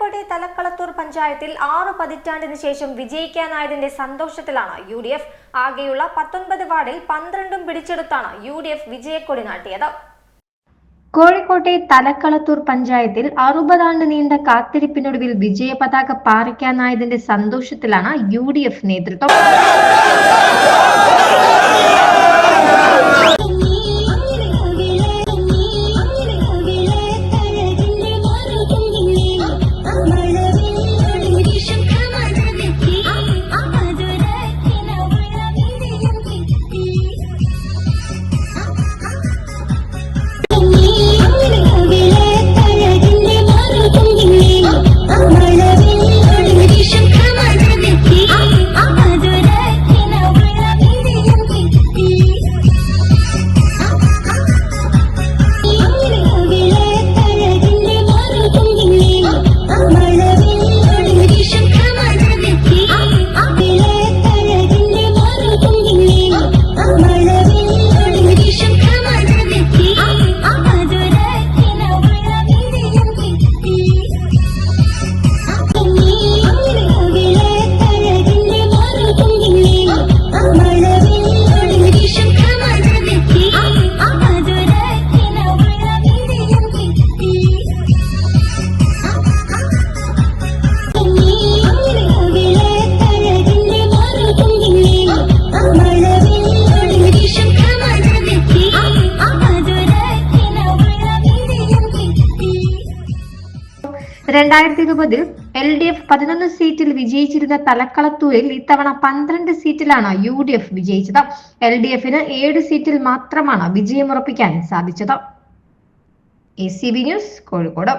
കോഴിക്കോട്ടെ തലക്കളത്തൂർ പഞ്ചായത്തിൽ 6 പതിറ്റാണ്ടിന് ശേഷം വിജയിക്കാനായതിന്റെ സന്തോഷത്തിലാണ് UDF. ആകെയുള്ള 19 വാർഡിൽ 12 പിടിച്ചെടുത്താണ് UDF വിജയക്കൊടി നാട്ടിയത്. കോഴിക്കോട്ടെ തലക്കളത്തൂർ പഞ്ചായത്തിൽ 60 ആണ്ട് നീണ്ട കാത്തിരിപ്പിനൊടുവിൽ വിജയ പതാക പാറിക്കാനായതിന്റെ സന്തോഷത്തിലാണ് UDF നേതൃത്വം. LDF 11 സീറ്റിൽ വിജയിച്ചിരുന്ന തലക്കളത്തൂരിൽ ഇത്തവണ 12 സീറ്റിലാണ് UDF വിജയിച്ചത്. LDFന് 7 സീറ്റിൽ മാത്രമാണ് വിജയമുറപ്പിക്കാൻ സാധിച്ചത്. ACB news, Kozhikode.